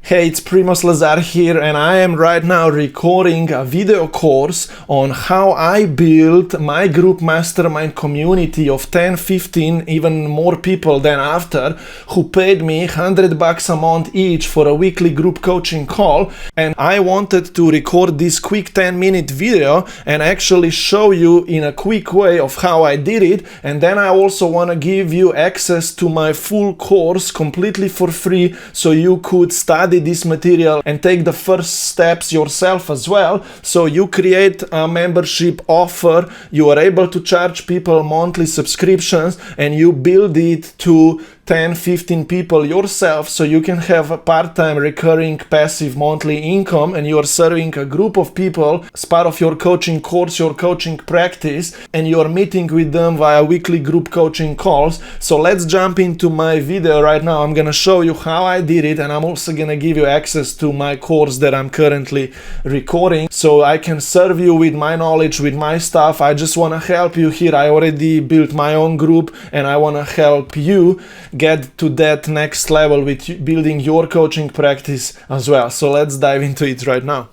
Hey, it's Primoz Lazar here, and I am right now recording a video course on how I built my group mastermind community of 10, 15, even more people than after, who paid me $100 a month each for a weekly group coaching call. And I wanted to record this quick 10-minute video and actually show you in a quick way of how I did it. And then I also want to give you access to my full course completely for free, so you could study this material and take the first steps yourself as well. So you create a membership offer, you are able to charge people monthly subscriptions, and you build it to 10, 15 people yourself, so you can have a part-time recurring passive monthly income, and you are serving a group of people as part of your coaching course, your coaching practice, and you are meeting with them via weekly group coaching calls. So let's jump into my video right now. I'm gonna show you how I did it, and I'm also gonna give you access to my course that I'm currently recording, so I can serve you with my knowledge, with my stuff. I just wanna help you here. I already built my own group, and I wanna help you get to that next level with building your coaching practice as well. So let's dive into it right now.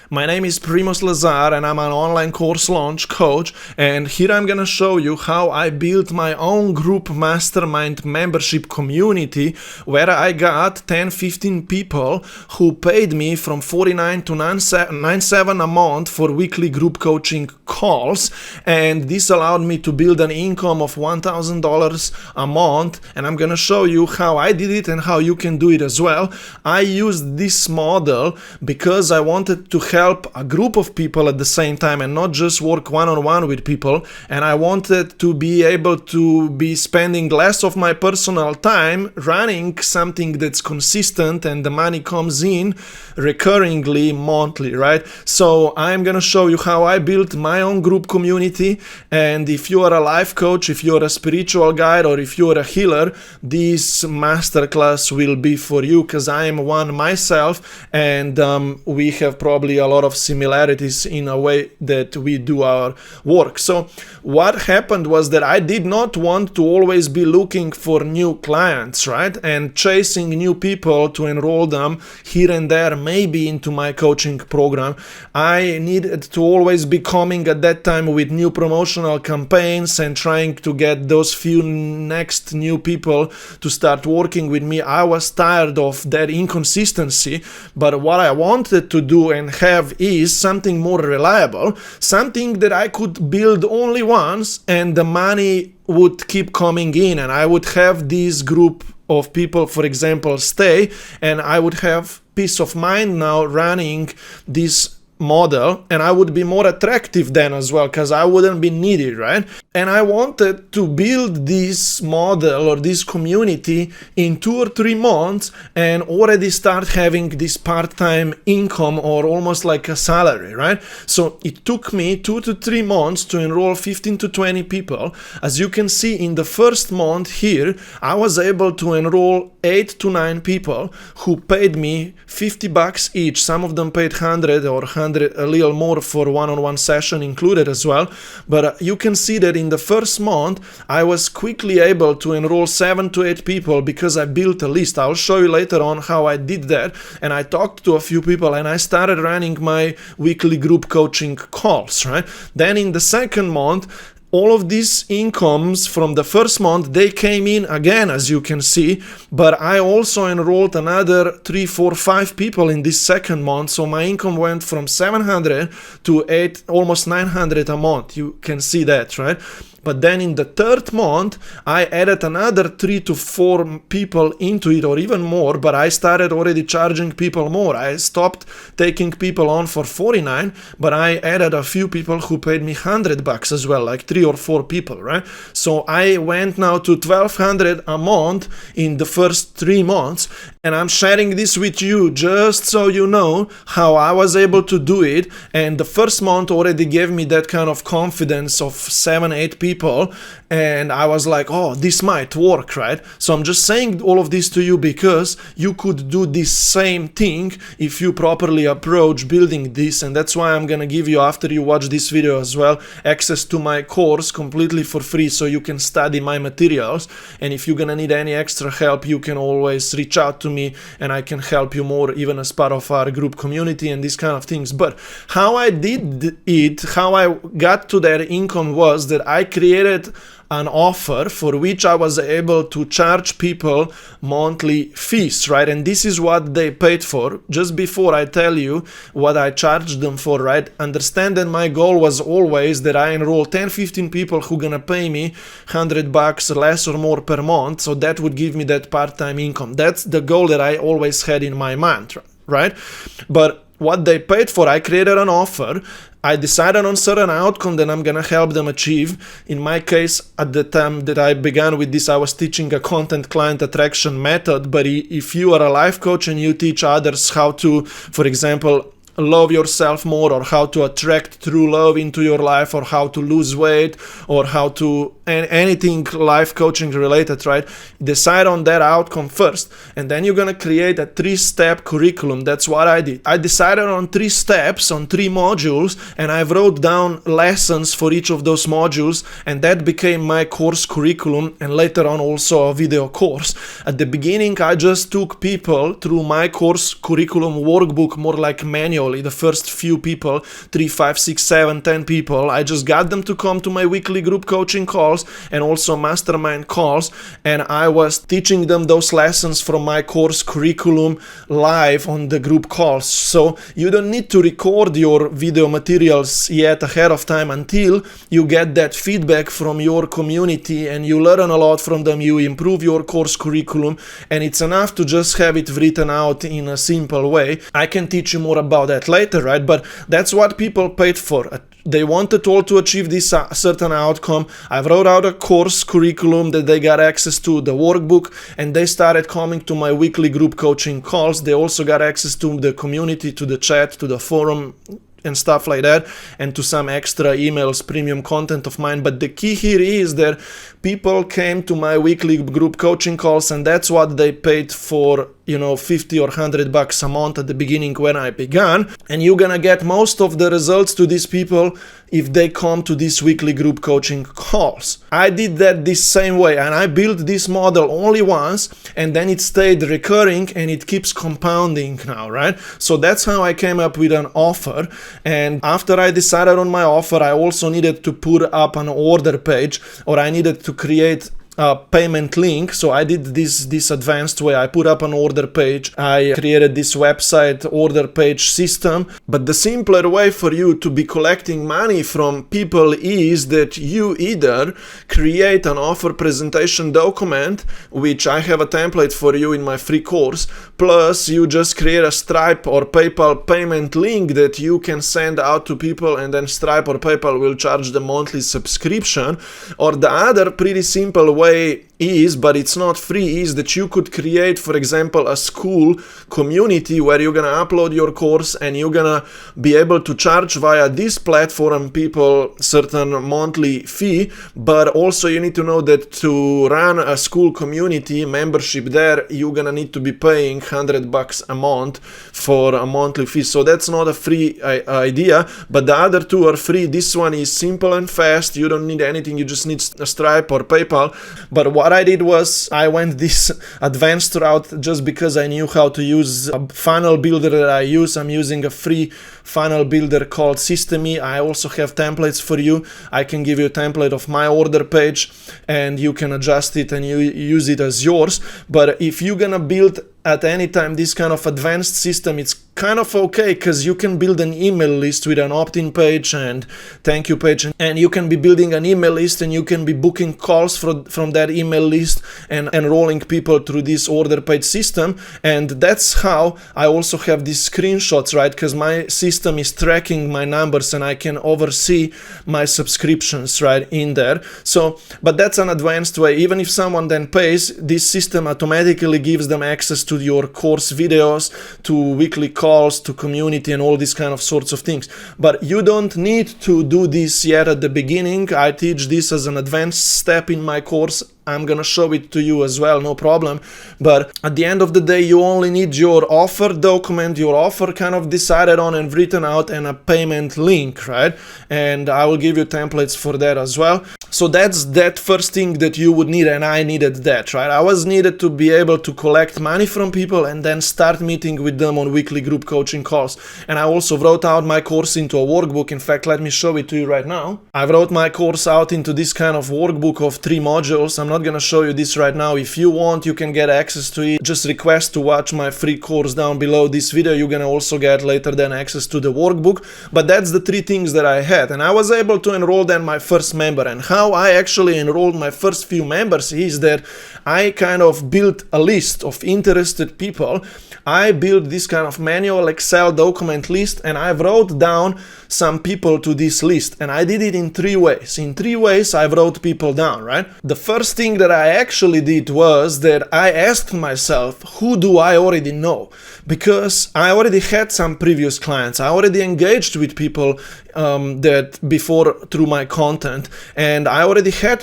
My name is Primoz Lazar, and I'm an online course launch coach, and here I'm gonna show you how I built my own group mastermind membership community, where I got 10-15 people who paid me from $49 to $97 a month for weekly group coaching calls, and this allowed me to build an income of $1,000 a month. And I'm gonna show you how I did it and how you can do it as well. I used this model because I wanted to help a group of people at the same time and not just work one-on-one with people, and I wanted to be able to be spending less of my personal time running something that's consistent and the money comes in recurringly monthly, right? So I'm gonna show you how I built my own group community, and if you are a life coach, if you're a spiritual guide, or if you're a healer, this masterclass will be for you, because I am one myself, and we have probably a lot of similarities in a way that we do our work. So what happened was that I did not want to always be looking for new clients, right, and chasing new people to enroll them here and there, maybe into my coaching program. I needed to always be coming at that time with new promotional campaigns and trying to get those few next new people to start working with me. I was tired of that inconsistency, but what I wanted to do and have is something more reliable, something that I could build only once and the money would keep coming in, and I would have this group of people, for example, stay, and I would have peace of mind now running this model, and I would be more attractive then as well, because I wouldn't be needed, right? And I wanted to build this model or this community in 2 or 3 months and already start having this part-time income, or almost like a salary, right? So it took me 2 to 3 months to enroll 15 to 20 people. As you can see in the first month here, I was able to enroll 8 to 9 people who paid me $50 each. Some of them paid 100 or 100, a little more for one-on-one session included as well. But you can see that in the first month, I was quickly able to enroll 7 to 8 people because I built a list. I'll show you later on how I did that. And I talked to a few people, and I started running my weekly group coaching calls, right? Then in the second month, all of these incomes from the first month, they came in again, as you can see, but I also enrolled another 3, 4, 5 people in this second month, so my income went from 700 to almost 900 a month. You can see that, right? But then in the third month, I added another 3 to 4 people into it, or even more, but I started already charging people more. I stopped taking people on for $49, but I added a few people who paid me $100 as well, like 3 or 4 people, right? So I went now to $1,200 a month in the first 3 months, and I'm sharing this with you just so you know how I was able to do it. And the first month already gave me that kind of confidence of 7, 8 people people, and I was like, oh, this might work, right? So I'm just saying all of this to you because you could do this same thing if you properly approach building this. And that's why I'm gonna give you, after you watch this video as well, access to my course completely for free, so you can study my materials. And if you're gonna need any extra help, you can always reach out to me and I can help you more, even as part of our group community and these kind of things. But how I did it, how I got to that income, was that I created an offer for which I was able to charge people monthly fees, right? And this is what they paid for. Just before I tell you what I charged them for, right, understand that my goal was always that I enroll 10-15 people who gonna pay me $100 less or more per month, so that would give me that part-time income. That's the goal that I always had in my mind, right? But what they paid for, I created an offer. I decided on certain outcome that I'm gonna help them achieve. In my case, at the time that I began with this, I was teaching a content client attraction method. But if you are a life coach and you teach others how to, for example, love yourself more, or how to attract true love into your life, or how to lose weight, or how to anything life coaching related, right? Decide on that outcome first, and then you're gonna create a 3-step curriculum. That's what I did. I decided on 3 steps, on 3 modules, and I wrote down lessons for each of those modules, and that became my course curriculum, and later on also a video course. At the beginning, I just took people through my course curriculum workbook, more like manual. The first few people, 3, 5, 6, 7, 10 people, I just got them to come to my weekly group coaching calls and also mastermind calls, and I was teaching them those lessons from my course curriculum live on the group calls. So you don't need to record your video materials yet ahead of time until you get that feedback from your community and you learn a lot from them, you improve your course curriculum, and it's enough to just have it written out in a simple way. I can teach you more about that later, right? But that's what people paid for. They wanted all to achieve this certain outcome. I wrote out a course curriculum that they got access to, the workbook, and they started coming to my weekly group coaching calls. They also got access to the community, to the chat, to the forum, and stuff like that, and to some extra emails, premium content of mine. But the key here is that people came to my weekly group coaching calls, and that's what they paid for, you know, $50 or $100 a month at the beginning when I began. And you're gonna get most of the results to these people if they come to these weekly group coaching calls. I did that this same way, and I built this model only once, and then it stayed recurring and it keeps compounding now, right? So that's how I came up with an offer. And after I decided on my offer, I also needed to put up an order page, or I needed to create a payment link. So I did this advanced way. I put up an order page. I created this website order page system. But the simpler way for you to be collecting money from people is that you either create an offer presentation document, which I have a template for you in my free course, plus you just create a Stripe or PayPal payment link that you can send out to people, and then Stripe or PayPal will charge the monthly subscription. Or the other pretty simple way is, but it's not free, is that you could create, for example, a school community where you're gonna upload your course and you're gonna be able to charge via this platform people certain monthly fee. But also you need to know that to run a school community membership there, you're gonna need to be paying $100 a month for a monthly fee. So that's not a free idea, but the other two are free. This one is simple and fast. You don't need anything, you just need a Stripe or PayPal. But what I did was I went this advanced route just because I knew how to use a funnel builder that I use. I'm using a free funnel builder called Systemy. I also have templates for you. I can give you a template of my order page and you can adjust it and you use it as yours. But if you're gonna build at any time this kind of advanced system, it's kind of okay, because you can build an email list with an opt-in page and thank you page, and you can be building an email list and you can be booking calls from that email list and enrolling people through this order page system. And that's how I also have these screenshots, right? Because my system is tracking my numbers and I can oversee my subscriptions right in there. So, but that's an advanced way. Even if someone then pays, this system automatically gives them access to your course videos, to weekly calls to community and all these kind of sorts of things. But you don't need to do this yet at the beginning. I teach this as an advanced step in my course. I'm gonna show it to you as well, no problem. But at the end of the day, you only need your offer document, your offer kind of decided on and written out, and a payment link, right? And I will give you templates for that as well. So that's that first thing that you would need, and I needed that, right? I was needed to be able to collect money from people and then start meeting with them on weekly group coaching calls. And I also wrote out my course into a workbook. In fact, let me show it to you right now. I wrote my course out into this kind of workbook of 3 modules. I'm not gonna show you this right now. If you want, you can get access to it. Just request to watch my free course down below this video. You're gonna also get later then access to the workbook. But that's the 3 things that I had, and I was able to enroll then my first member. And how I actually enrolled my first few members is that I kind of built a list of interested people. I built this kind of manual Excel document list, and I wrote down some people to this list, and I did it in 3 ways. In 3 ways I wrote people down, right? The first thing that I actually did was that I asked myself, who do I already know? Because I already had some previous clients. I already engaged with people that before through my content, and I already had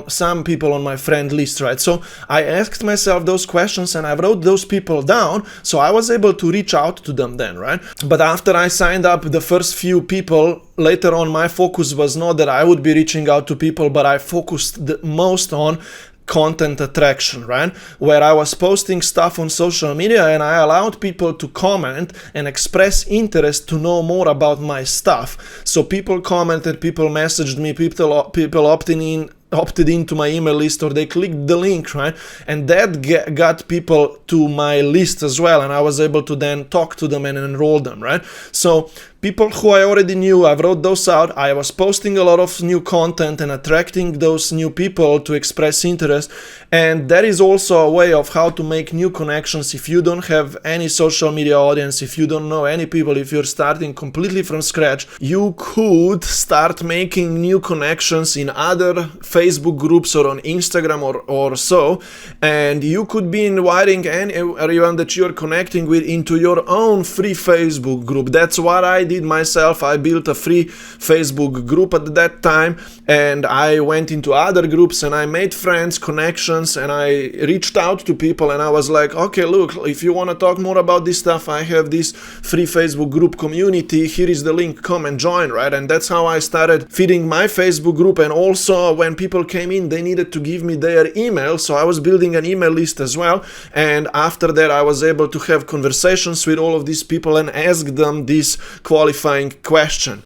some people on my friend list, right? So I asked myself those questions and I wrote those people down, so I was able to reach out to them then, right? But after I signed up the first few people, later on my focus was not that I would be reaching out to people, but I focused the most on content attraction, right? Where I was posting stuff on social media and I allowed people to comment and express interest to know more about my stuff. So people commented, people messaged me, people opted into my email list, or they clicked the link, right? And that got people to my list as well, and I was able to then talk to them and enroll them, right? So people who I already knew, I wrote those out. I was posting a lot of new content and attracting those new people to express interest. And that is also a way of how to make new connections. If you don't have any social media audience, if you don't know any people, if you're starting completely from scratch, you could start making new connections in other Facebook groups or on Instagram or so. And you could be inviting anyone that you're connecting with into your own free Facebook group. That's what I did myself. I built a free Facebook group at that time, and I went into other groups and I made friends, connections, and I reached out to people and I was like, okay, look, if you want to talk more about this stuff, I have this free Facebook group community. Here is the link, come and join, right? And that's how I started feeding my Facebook group. And also when people came in, they needed to give me their email, so I was building an email list as well. And after that I was able to have conversations with all of these people and ask them this qualifying question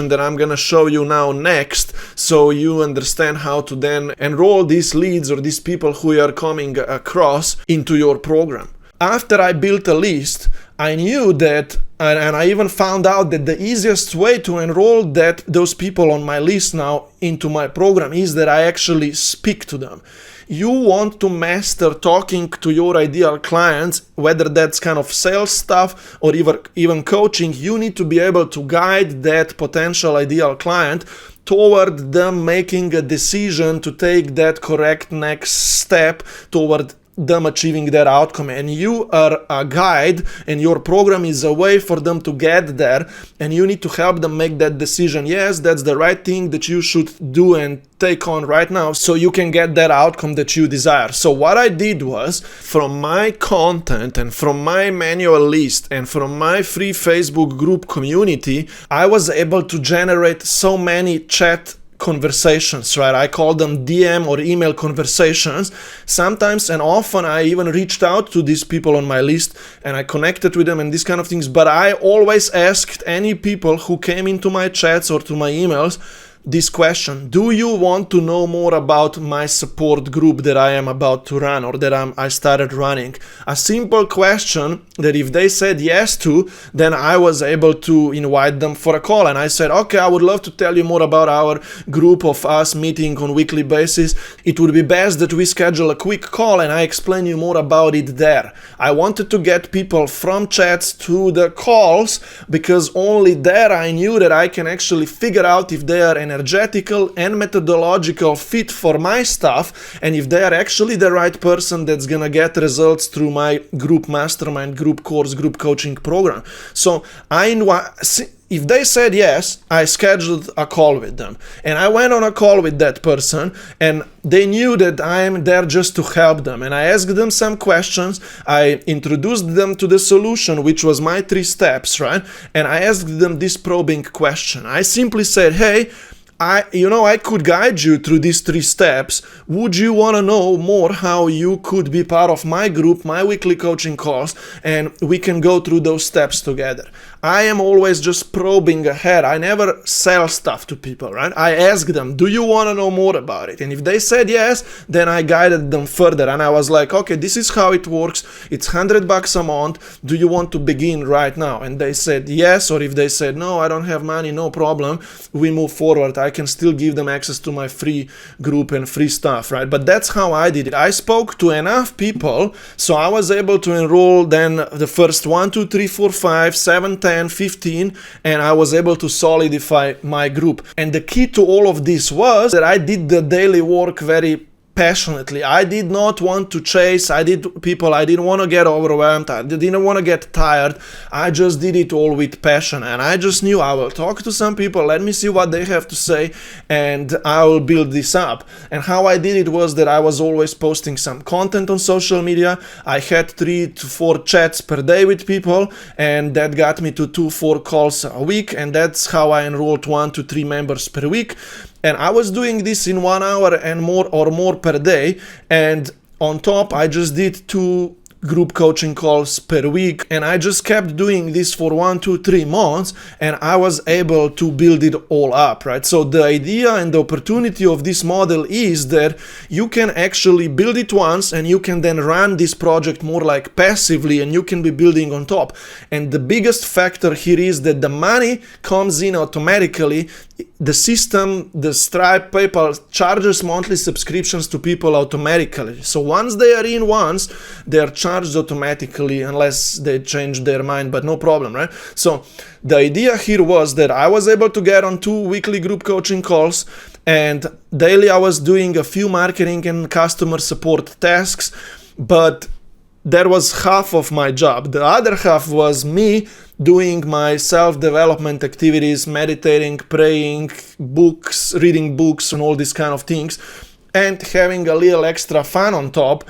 that I'm gonna show you now next, so you understand how to then enroll these leads or these people who you are coming across into your program. After I built a list, I knew that, and I even found out that the easiest way to enroll those people on my list now into my program is that I actually speak to them. You want to master talking to your ideal clients, whether that's kind of sales stuff or even coaching. You need to be able to guide that potential ideal client toward them making a decision to take that correct next step toward them achieving that outcome. And you are a guide, and your program is a way for them to get there, and you need to help them make that decision. Yes, that's the right thing that you should do and take on right now, so you can get that outcome that you desire. So what I did was, from my content and from my manual list and from my free Facebook group community, I was able to generate so many chat conversations, right? I call them DM or email conversations. Sometimes and often I even reached out to these people on my list and I connected with them and these kind of things. But I always asked any people who came into my chats or to my emails this question: do you want to know more about my support group that I am about to run, or that I started running? A simple question that if they said yes to, then I was able to invite them for a call. And I said, okay, I would love to tell you more about our group of us meeting on weekly basis. It would be best that we schedule a quick call and I explain you more about it there. I wanted to get people from chats to the calls, because only there I knew that I can actually figure out if they are an energetical and methodological fit for my stuff, and if they are actually the right person that's gonna get results through my group mastermind, group course, group coaching program. So if they said yes, I scheduled a call with them. And I went on a call with that person, and they knew that I am there just to help them. And I asked them some questions. I introduced them to the solution, which was my 3 steps, right? And I asked them this probing question. I simply said, hey, I could guide you through these 3 steps. Would you want to know more how you could be part of my group, my weekly coaching calls, and we can go through those steps together? I am always just probing ahead. I never sell stuff to people, right? I ask them, do you want to know more about it? And if they said yes, then I guided them further. And I was like, okay, this is how it works. It's $100 a month. Do you want to begin right now? And they said yes. Or if they said, no, I don't have money, no problem, we move forward. I can still give them access to my free group and free stuff, right? But that's how I did it. I spoke to enough people, so I was able to enroll then the first 1, 2, 3, 4, 5, 7, 10, 15, and I was able to solidify my group. And the key to all of this was that I did the daily work very passionately. I did not want to chase. I didn't want to get overwhelmed. I didn't want to get tired. I just did it all with passion. And I just knew I will talk to some people, let me see what they have to say, and I will build this up. And how I did it was that I was always posting some content on social media. I had 3 to 4 chats per day with people, and that got me to 2-4 calls a week. And that's how I enrolled 1 to 3 members per week. And I was doing this in 1 hour and more per day. And on top, I just did 2 group coaching calls per week, and I just kept doing this for 1, 2, 3 months, and I was able to build it all up, right? So the idea and the opportunity of this model is that you can actually build it once, and you can then run this project more like passively, and you can be building on top. And the biggest factor here is that the money comes in automatically. The system, the Stripe, PayPal charges monthly subscriptions to people automatically. So once they are in once, they are charged automatically unless they change their mind, but no problem, right? So the idea here was that I was able to get on 2 weekly group coaching calls, and daily I was doing a few marketing and customer support tasks, but that was half of my job. The other half was me doing my self-development activities, meditating, praying, books, reading books, and all these kind of things, and having a little extra fun on top.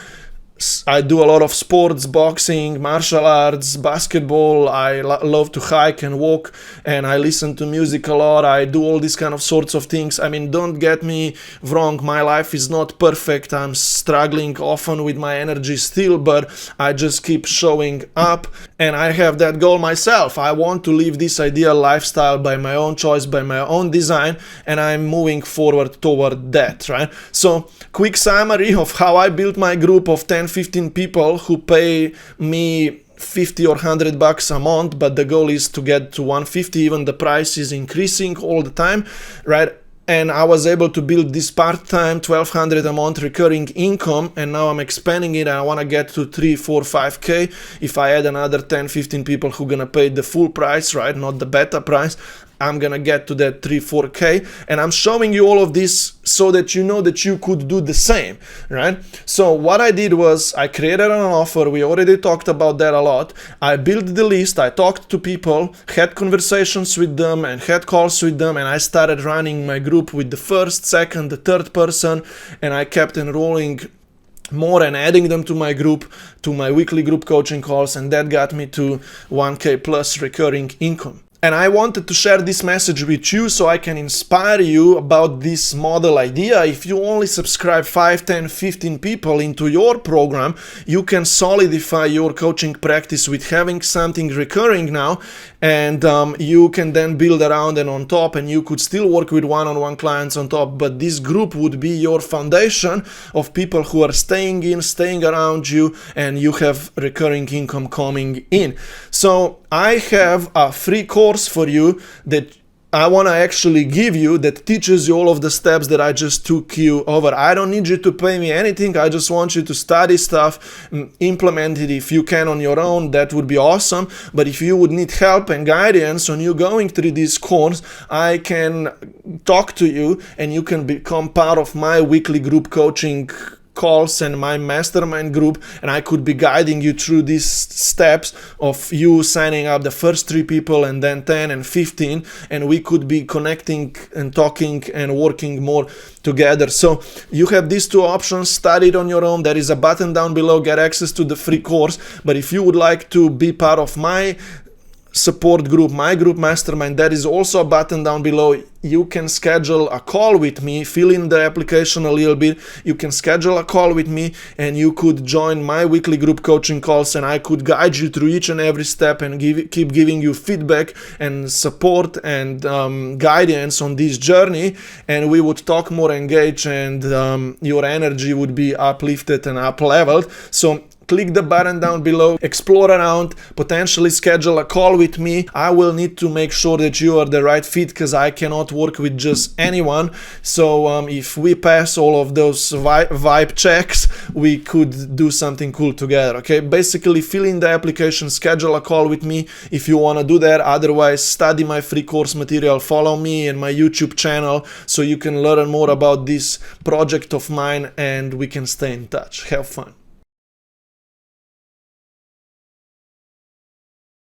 I do a lot of sports, boxing, martial arts, basketball. I love to hike and walk, and I listen to music a lot. I do all these kind of sorts of things. I mean, don't get me wrong, my life is not perfect. I'm struggling often with my energy still, but I just keep showing up, and I have that goal myself. I want to live this ideal lifestyle by my own choice, by my own design, and I'm moving forward toward that, right? So, quick summary of how I built my group of 10-15 people who pay me $50 or $100 a month, but the goal is to get to $150. Even the price is increasing all the time, right? And I was able to build this part-time $1,200 a month recurring income, and now I'm expanding it, and I want to get to 3, 4, 5K. If I add another 10-15 people who gonna pay the full price, right, not the beta price, I'm gonna get to that 3, 4K. And I'm showing you all of this so that you know that you could do the same, right? So what I did was I created an offer. We already talked about that a lot. I built the list, I talked to people, had conversations with them, and had calls with them, and I started running my group with the first, second, the third person, and I kept enrolling more and adding them to my group, to my weekly group coaching calls, and that got me to 1K plus recurring income. And I wanted to share this message with you so I can inspire you about this model idea. If you only subscribe 5, 10, 15 people into your program, you can solidify your coaching practice with having something recurring now, and you can then build around and on top, and you could still work with one-on-one clients on top, but this group would be your foundation of people who are staying in, staying around you, and you have recurring income coming in. So I have a free course for you that I want to actually give you that teaches you all of the steps that I just took you over. I don't need you to pay me anything. I just want you to study stuff, implement it if you can on your own. That would be awesome. But if you would need help and guidance on you going through this course, I can talk to you and you can become part of my weekly group coaching calls and my mastermind group, and I could be guiding you through these steps of you signing up the first 3 people and then 10 and 15, and we could be connecting and talking and working more together. So you have these 2 options. Study it on your own. There is a button down below, get access to the free course. But if you would like to be part of my support group, my group mastermind, there is also a button down below. You can schedule a call with me, fill in the application a little bit. You can schedule a call with me and you could join my weekly group coaching calls, and I could guide you through each and every step and keep giving you feedback and support and guidance on this journey, and we would talk more engaged, and your energy would be uplifted and up leveled. So click the button down below, explore around, potentially schedule a call with me. I will need to make sure that you are the right fit because I cannot work with just anyone. So if we pass all of those vibe checks, we could do something cool together. Okay, basically fill in the application, schedule a call with me if you want to do that. Otherwise, study my free course material, follow me and my YouTube channel so you can learn more about this project of mine, and we can stay in touch. Have fun.